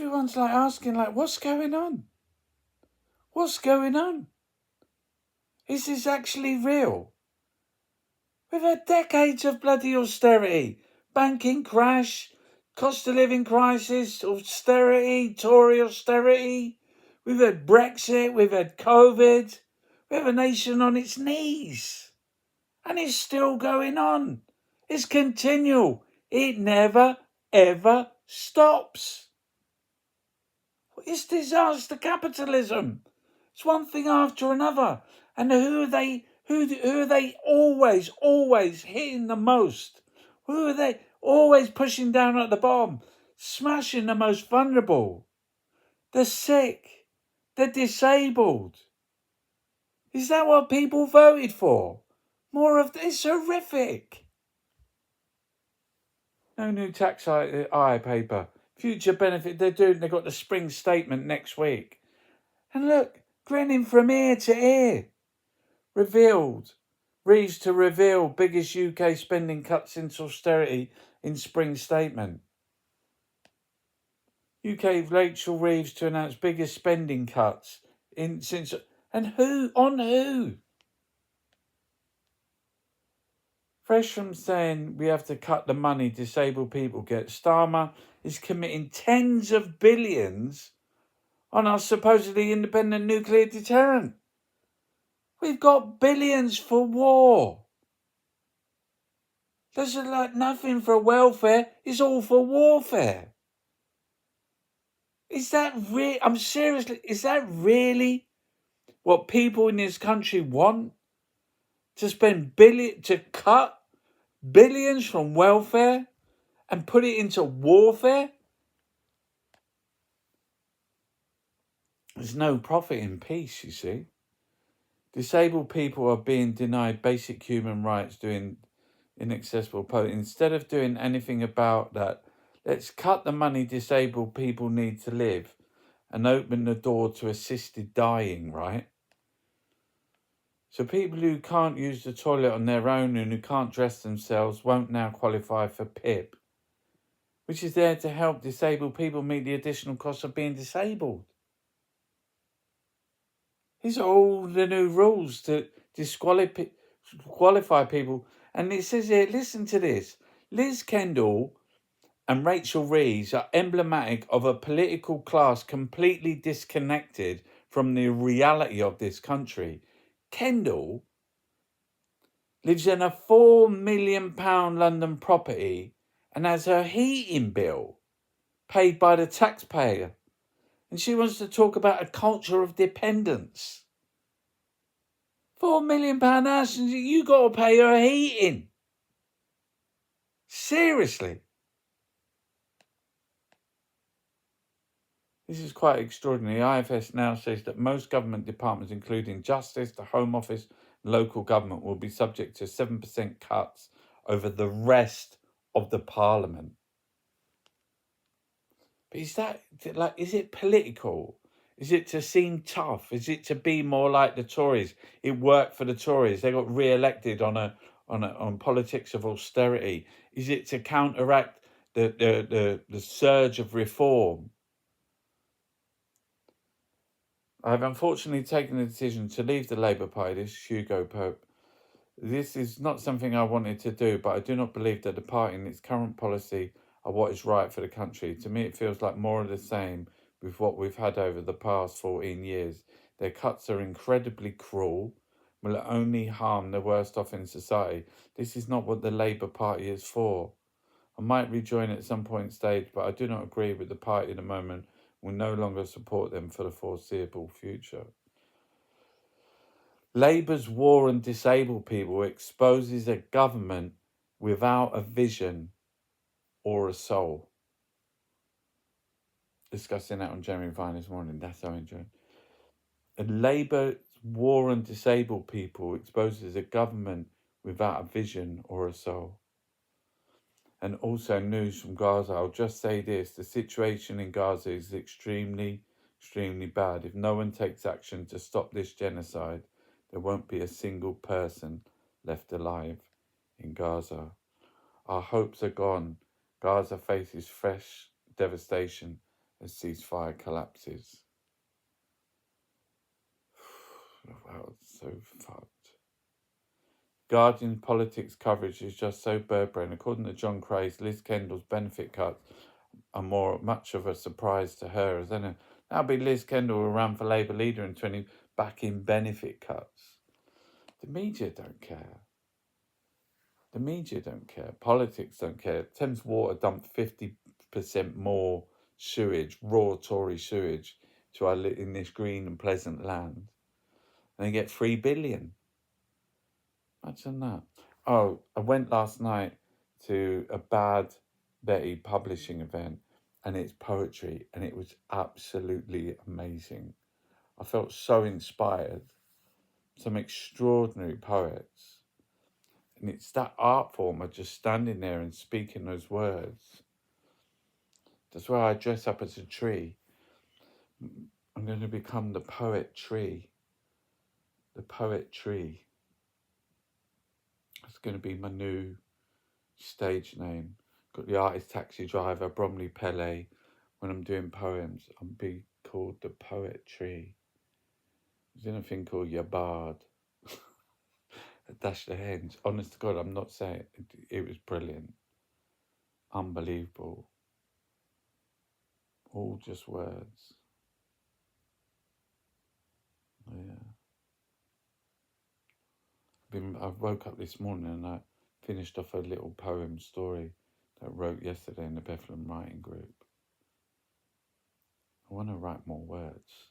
everyone's like asking, like, what's going on? What's going on? Is this actually real? We've had decades of bloody austerity, banking crash, cost of living crisis, austerity, Tory austerity. We've had Brexit, we've had COVID. We have a nation on its knees. And it's still going on. It's continual. It never, ever stops. It's disaster capitalism. It's one thing after another. And who are they always hitting the most? Who are they always pushing down at the bottom? Smashing the most vulnerable. The sick. The disabled. Is that what people voted for? More of this? Horrific. No new tax paper. Future benefit. They've got the spring statement next week. And look, grinning from ear to ear. Revealed. Reeves to reveal biggest UK spending cut since austerity in spring statement. UK Rachel Reeves to announce biggest spending cuts since. And who? On who? Fresh from saying we have to cut the money disabled people get, Starmer is committing tens of billions on our supposedly independent nuclear deterrent. We've got billions for war. There's like nothing for welfare. It's all for warfare. Is that is that really what people in this country want? To cut billions from welfare and put it into warfare? There's no profit in peace, you see. Disabled people are being denied basic human rights doing inaccessible poverty. Instead of doing anything about that, let's cut the money disabled people need to live and open the door to assisted dying, right? So people who can't use the toilet on their own and who can't dress themselves won't now qualify for PIP, which is there to help disabled people meet the additional costs of being disabled. These are all the new rules to disqualify people. And it says here, listen to this. Liz Kendall and Rachel Reeves are emblematic of a political class completely disconnected from the reality of this country. Kendall lives in a £4 million London property and has her heating bill paid by the taxpayer. And she wants to talk about a culture of dependence. £4 million house, and you got to pay her heating. Seriously. This is quite extraordinary. The IFS now says that most government departments, including Justice, the Home Office, and local government, will be subject to 7% cuts over the rest of the Parliament. But is it political? Is it to seem tough? Is it to be more like the Tories? It worked for the Tories. They got re-elected on politics of austerity. Is it to counteract the surge of reform? I have unfortunately taken the decision to leave the Labour Party. This is Hugo Pope. This is not something I wanted to do, but I do not believe that the party and its current policy are what is right for the country. To me, it feels like more of the same with what we've had over the past 14 years. Their cuts are incredibly cruel, will only harm the worst off in society. This is not what the Labour Party is for. I might rejoin at some point stage, but I do not agree with the party at the moment. Will no longer support them for the foreseeable future. Labour's war on disabled people exposes a government without a vision or a soul. Discussing that on Jeremy Vine this morning. That's how I enjoy it. And Labour's war on disabled people exposes a government without a vision or a soul. And also news from Gaza. I'll just say this. The situation in Gaza is extremely, extremely bad. If no one takes action to stop this genocide, there won't be a single person left alive in Gaza. Our hopes are gone. Gaza faces fresh devastation as ceasefire collapses. Wow, it's so fucked. Guardian politics coverage is just so bird-brained. According to John Craze, Liz Kendall's benefit cuts are much of a surprise to her as anyone. That'll be Liz Kendall will run for Labour leader in 20 back in benefit cuts. The media don't care. The media don't care. Politics don't care. Thames Water dumped 50% more sewage, raw Tory sewage, in this green and pleasant land. And they get 3 billion. Imagine that. Oh, I went last night to a Bad Betty publishing event, and it's poetry, and it was absolutely amazing. I felt so inspired. Some extraordinary poets. And it's that art form of just standing there and speaking those words. That's why I dress up as a tree. I'm going to become the poet tree. The poet tree. It's going to be my new stage name. Got the artist taxi driver, Bromley Pele. When I'm doing poems, I'll be called the poet tree. There's anything called your bard. Dash the hens. Honest to God, I'm not saying it was brilliant. Unbelievable. All just words. Yeah. I woke up this morning and I finished off a little poem story that I wrote yesterday in the Bethlehem writing group. I want to write more words.